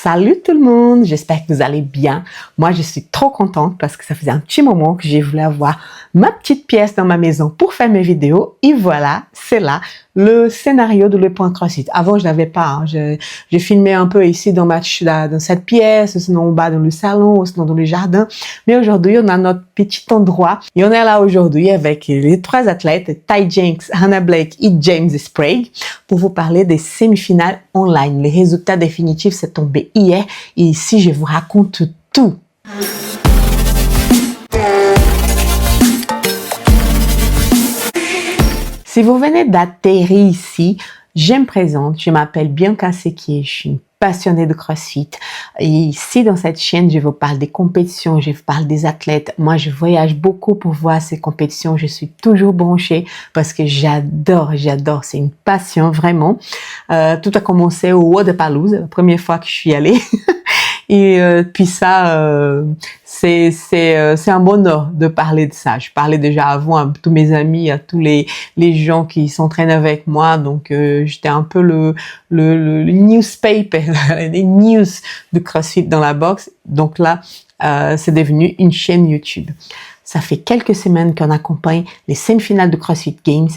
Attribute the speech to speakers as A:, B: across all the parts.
A: Salut tout le monde, j'espère que vous allez bien. Moi, je suis trop contente parce que ça faisait un petit moment que j'ai voulu avoir ma petite pièce dans ma maison pour faire mes vidéos. Et voilà, c'est là le scénario de Le Point CrossFit. Avant, je n'avais pas. J'ai filmé un peu ici dans cette pièce, sinon en bas dans le salon, sinon dans le jardin. Mais aujourd'hui, on a notre petit endroit et on est là aujourd'hui avec les trois athlètes, Ty Jenks, Hannah Blake et James Sprague, pour vous parler des semi-finales online. Les résultats définitifs sont tombés hier et ici, je vous raconte tout. Si vous venez d'atterrir ici, je me présente, je m'appelle Bianca Sequier, je suis une passionnée de CrossFit. Et ici, dans cette chaîne, je vous parle des compétitions, je vous parle des athlètes. Moi, je voyage beaucoup pour voir ces compétitions. Je suis toujours branchée parce que j'adore. C'est une passion, vraiment. Tout a commencé au Wodapalooza, la première fois que je suis allée. Et puis ça, c'est un bonheur de parler de ça. Je parlais déjà avant à tous mes amis, à tous les gens qui s'entraînent avec moi. Donc j'étais un peu le newspaper, les news de CrossFit dans la boxe. Donc là, c'est devenu une chaîne YouTube. Ça fait quelques semaines qu'on accompagne les semi-finales de CrossFit Games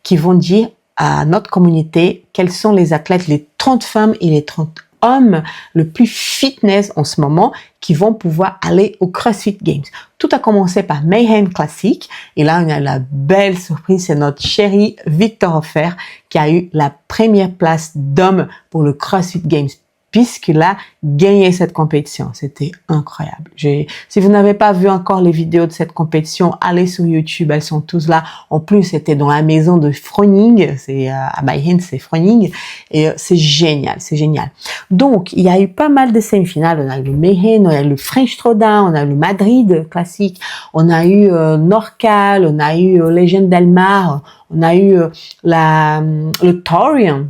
A: qui vont dire à notre communauté quels sont les athlètes, les 30 femmes et les 30 hommes le plus fitness en ce moment qui vont pouvoir aller au CrossFit Games. Tout a commencé par Mayhem Classic et là on a la belle surprise, c'est notre chéri Victor Offer qui a eu la première place d'homme pour le CrossFit Games puisqu'il a gagné cette compétition. C'était incroyable. Si vous n'avez pas vu encore les vidéos de cette compétition, allez sur YouTube, elles sont tous là. En plus, c'était dans la maison de Froning, c'est à Mayhem, c'est Froning, et c'est génial. Donc, il y a eu pas mal de semi-finales. On a eu le Mayhem, on a eu le French Throwdown, on a eu le Madrid classique, on a eu Norcal, on a eu Legend Del Mar, on a eu le Torian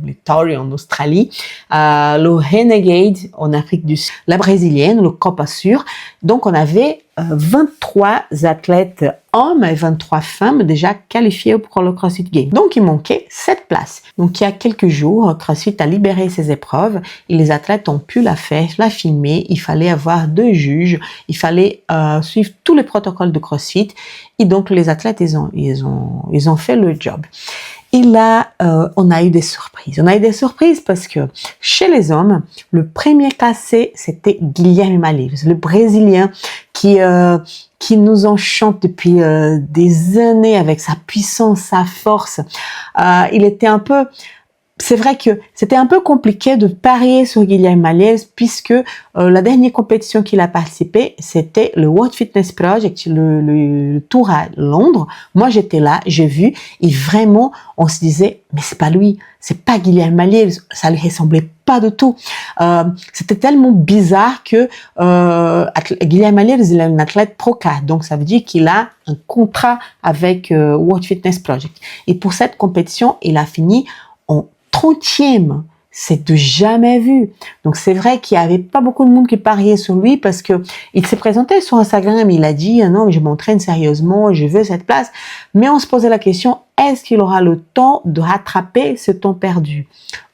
A: en Australie, le Renegade en Afrique du Sud, la brésilienne, le Copa Sur. Donc, on avait 23 athlètes hommes et 23 femmes déjà qualifiés pour le CrossFit Games. Donc, il manquait 7 places. Donc, il y a quelques jours, CrossFit a libéré ses épreuves et les athlètes ont pu la faire, la filmer. Il fallait avoir 2 juges. Il fallait suivre tous les protocoles de CrossFit. Et donc, les athlètes, ils ont fait le job. Et là, on a eu des surprises. On a eu des surprises parce que chez les hommes, le premier classé, c'était Guilherme Malheiro, le Brésilien qui nous enchante depuis des années avec sa puissance, sa force. Il était c'est vrai que c'était un peu compliqué de parier sur Guilherme Malheiro puisque la dernière compétition qu'il a participé, c'était le World Fitness Project, le tour à Londres. Moi, j'étais là, j'ai vu et vraiment, on se disait, mais c'est pas lui, c'est pas Guilherme Malheiro, ça lui ressemblait pas du tout. C'était tellement bizarre que Guilherme Malheiro, il est un athlète Pro-4, donc ça veut dire qu'il a un contrat avec World Fitness Project. Et pour cette compétition, il a fini en 30e, c'est de jamais vu. Donc c'est vrai qu'il y avait pas beaucoup de monde qui pariait sur lui parce que il s'est présenté sur Instagram, il a dit non mais je m'entraîne sérieusement, je veux cette place. Mais on se posait la question, est-ce qu'il aura le temps de rattraper ce temps perdu?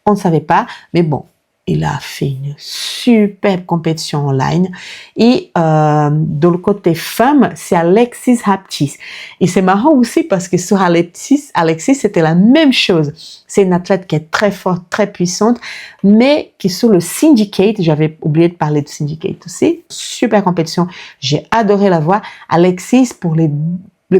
A: On ne savait pas, mais bon, il a fait une superbe compétition online. Et de le côté femme, c'est Alexis Haptis. Et c'est marrant aussi parce que sur Alexis, c'était la même chose. C'est une athlète qui est très forte, très puissante, mais qui sur le Syndicate, j'avais oublié de parler de Syndicate aussi, super compétition. J'ai adoré la voir. Alexis, pour le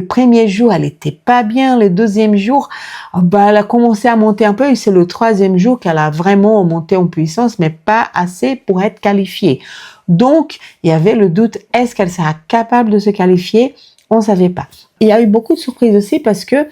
A: premier jour, elle était pas bien. Le deuxième jour, elle a commencé à monter un peu. Et c'est le troisième jour qu'elle a vraiment monté en puissance, mais pas assez pour être qualifiée. Donc, il y avait le doute, est-ce qu'elle sera capable de se qualifier? On ne savait pas. Il y a eu beaucoup de surprises aussi parce que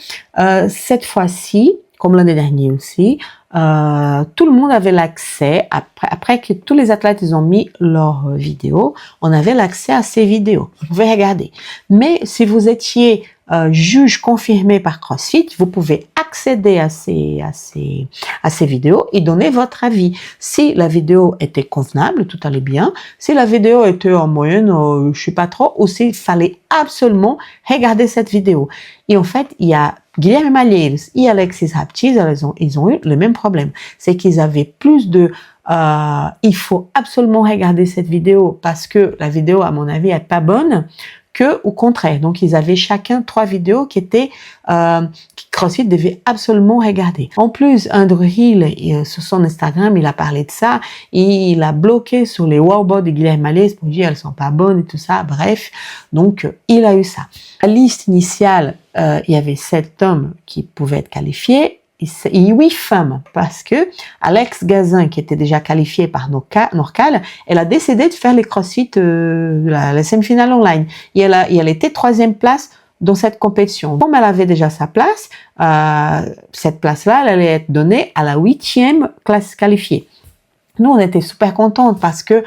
A: cette fois-ci, comme l'année dernière aussi, tout le monde avait l'accès, après que tous les athlètes ils ont mis leurs vidéos, on avait l'accès à ces vidéos. Vous pouvez regarder. Mais si vous étiez juge confirmé par CrossFit, vous pouvez accéder à ces vidéos et donner votre avis. Si la vidéo était convenable, tout allait bien. Si la vidéo était en moyenne, je sais pas trop, ou s'il fallait absolument regarder cette vidéo. Et en fait, il y a Guilherme Malheiro et Alexis Haptis, ils ont eu le même problème. C'est qu'ils avaient plus de il faut absolument regarder cette vidéo parce que la vidéo, à mon avis, est pas bonne, que au contraire. Donc, ils avaient chacun 3 vidéos qui étaient que CrossFit devait absolument regarder. En plus, Andrew Hill, sur son Instagram, il a parlé de ça et il a bloqué sur les wowboards de Guilherme Alès pour dire elles sont pas bonnes et tout ça. Bref, donc il a eu ça. La liste initiale, il y avait 7 hommes qui pouvaient être qualifiés. Et 8 femmes, parce que Alex Gazin, qui était déjà qualifiée par Norcal, elle a décidé de faire les CrossFit, la semi-finale online. Et elle était 3e place dans cette compétition. Comme elle avait déjà sa place, cette place-là, elle allait être donnée à la 8e classe qualifiée. Nous, on était super contentes parce que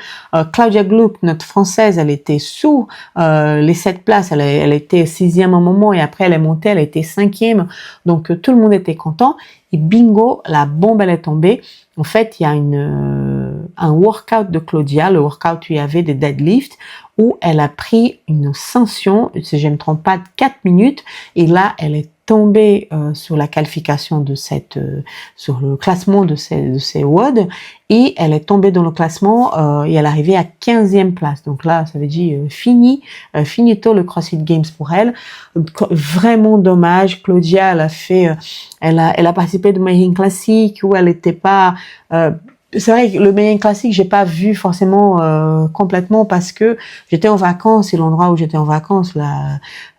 A: Claudia Gluck, notre française, elle était sous les 7 places. Elle était 6e à un moment et après elle est montée, elle était 5e. Donc tout le monde était content. Et bingo, la bombe, elle est tombée. En fait, il y a un workout de Claudia, le workout où il y avait des deadlifts, où elle a pris une ascension, si je ne me trompe pas, de 4 minutes. Et là, elle est tombée sur la qualification de sur le classement de ces WOD et elle est tombée dans le classement et elle est arrivée à 15e place. Donc là, ça veut dire finito le CrossFit Games pour elle. Vraiment dommage. Claudia, elle a participé de Mayhem Classic où elle n'était pas c'est vrai que le Mayhem Classic, j'ai pas vu forcément complètement parce que j'étais en vacances et l'endroit où j'étais en vacances,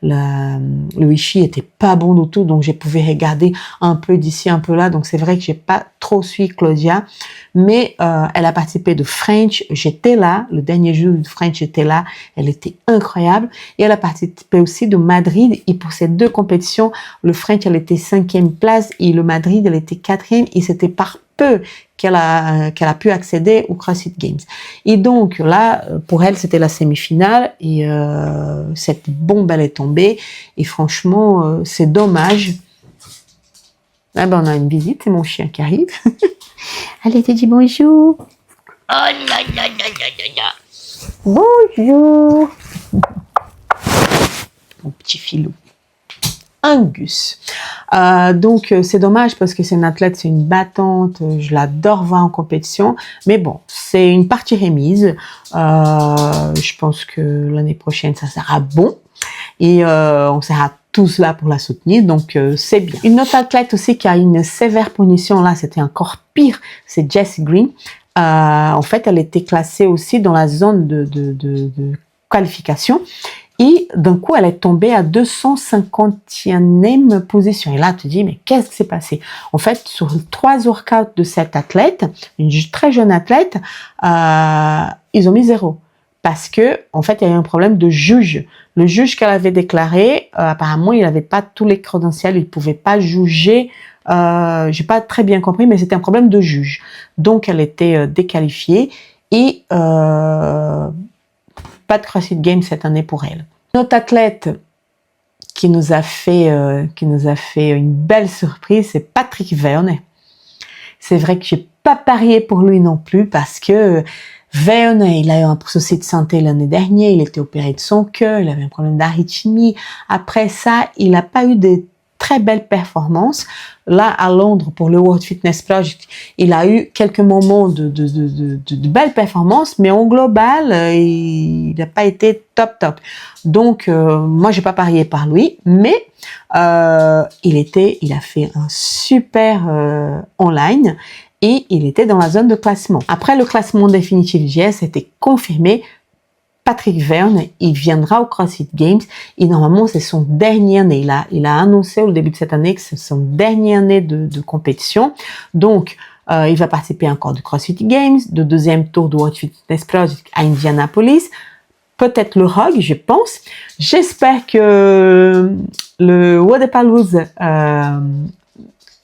A: le wifi était pas bon du tout, donc je pouvais regarder un peu d'ici, un peu là. Donc c'est vrai que j'ai pas trop suivi Claudia, mais elle a participé de French. J'étais là, le dernier jour de French, j'étais là. Elle était incroyable et elle a participé aussi de Madrid. Et pour ces 2 compétitions, le French, elle était 5e place et le Madrid, elle était 4e et c'était par peu qu'elle a pu accéder au CrossFit Games. Et donc là, pour elle, c'était la semi-finale et cette bombe, elle est tombée. Et franchement, c'est dommage. Ah ben, on a une visite, c'est mon chien qui arrive. Allez, te dis bonjour. Oh là là là là là. Bonjour. Mon petit filou. Angus. Donc c'est dommage parce que c'est une athlète, c'est une battante, je l'adore voir en compétition, mais bon, c'est une partie remise. Je pense que l'année prochaine ça sera bon et on sera tous là pour la soutenir, donc c'est bien. Une autre athlète aussi qui a une sévère punition, là c'était encore pire, c'est Jessie Green. En fait, elle était classée aussi dans la zone de qualification. Et d'un coup, elle est tombée à 251e position. Et là, tu te dis, mais qu'est-ce qui s'est passé? En fait, sur 3 workouts de cette athlète, une très jeune athlète, ils ont mis 0. Parce que, en fait, il y a eu un problème de juge. Le juge qu'elle avait déclaré, apparemment, il n'avait pas tous les crédentiels, il ne pouvait pas juger. J'ai pas très bien compris, mais c'était un problème de juge. Donc, elle était déqualifiée et pas de CrossFit Games cette année pour elle. Notre athlète qui nous a fait une belle surprise, c'est Patrick Verne. C'est vrai que j'ai pas parié pour lui non plus parce que Verne, il a eu un souci de santé l'année dernière, il était opéré de son cœur, il avait un problème d'arythmie. Après ça, il n'a pas eu de très belles performances. Là, à Londres, pour le World Fitness Project, il a eu quelques moments de belles performances, mais en global, il n'a pas été top. Donc, moi, j'ai pas parié par lui, mais il a fait un super online et il était dans la zone de classement. Après le classement définitif JS, c'était confirmé. Patrick Verne, il viendra au CrossFit Games et normalement c'est son dernière année. Il a annoncé au début de cette année que c'est son dernière année de compétition. Donc, il va participer encore du CrossFit Games, de 2e tour de World Fitness Project à Indianapolis. Peut-être le ROG, je pense. J'espère que le Wodapalooza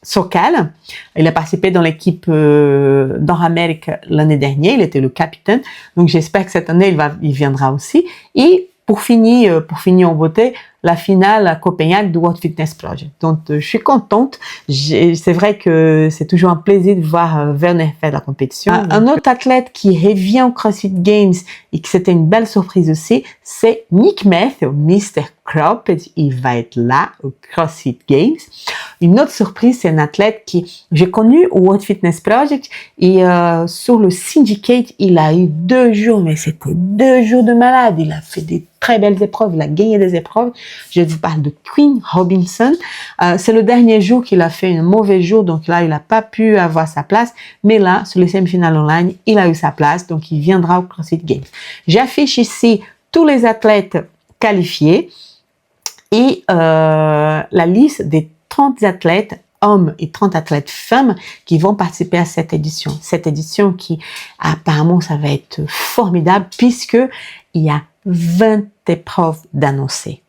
A: Socal, il a participé dans l'équipe Nord-Amérique l'année dernière, il était le capitaine, donc j'espère que cette année il viendra aussi. Et pour finir en beauté, la finale à Copenhague du World Fitness Project. Donc, je suis contente. C'est vrai que c'est toujours un plaisir de voir Werner faire la compétition. Un autre athlète qui revient au CrossFit Games et que c'était une belle surprise aussi, c'est Nick Meth, Mr. Crop. Il va être là au CrossFit Games. Une autre surprise, c'est un athlète qui j'ai connu au World Fitness Project et sur le Syndicate, il a eu 2 jours, mais c'était 2 jours de malade. Il a fait des très belles épreuves, il a gagné des épreuves. Je vous parle de Quinn Robinson. C'est le dernier jour qu'il a fait un mauvais jour, donc là, il n'a pas pu avoir sa place. Mais là, sur les semi-finales online, il a eu sa place, donc il viendra au CrossFit Games. J'affiche ici tous les athlètes qualifiés et la liste des 30 athlètes hommes et 30 athlètes femmes qui vont participer à cette édition. Cette édition qui, apparemment, ça va être formidable puisque il y a 20 épreuves d'annoncer.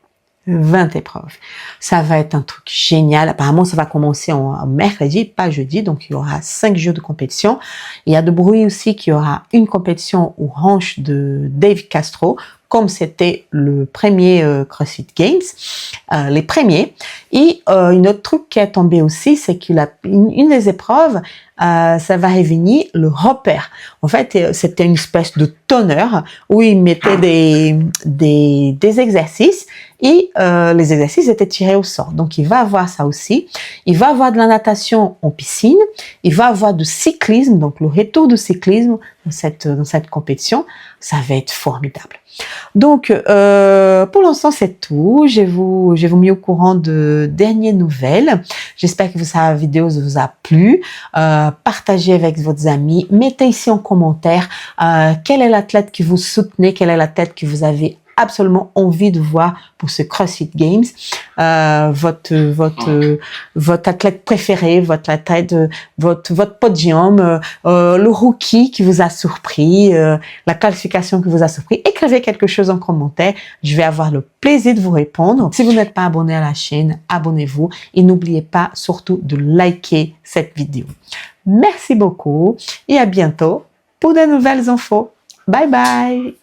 A: 20 épreuves. Ça va être un truc génial. Apparemment, ça va commencer en mercredi, pas jeudi. Donc, il y aura 5 jours de compétition. Il y a de bruit aussi qu'il y aura une compétition au ranch de Dave Castro, comme c'était le premier CrossFit Games, les premiers. Et une autre truc qui est tombé aussi, c'est qu'il a une des épreuves, ça va revenir le roper. En fait, c'était une espèce de tonneur où il mettait des exercices et les exercices étaient tirés au sort. Donc, il va avoir ça aussi. Il va avoir de la natation en piscine. Il va avoir du cyclisme, donc le retour du cyclisme dans cette compétition. Ça va être formidable. Donc, pour l'instant, c'est tout. Je vous mis au courant de dernières nouvelles. J'espère que cette vidéo vous a plu. Partagez avec votre amis. Mettez ici en commentaire quel est l'athlète que vous soutenez, quel est l'athlète que vous avez absolument envie de voir pour ce CrossFit Games, votre athlète préféré, votre athlète, votre podium, le rookie qui vous a surpris, la qualification qui vous a surpris. Écrivez quelque chose en commentaire, je vais avoir le plaisir de vous répondre. Si vous n'êtes pas abonné à la chaîne, abonnez-vous et n'oubliez pas surtout de liker cette vidéo. Merci beaucoup et à bientôt pour de nouvelles infos. Bye bye!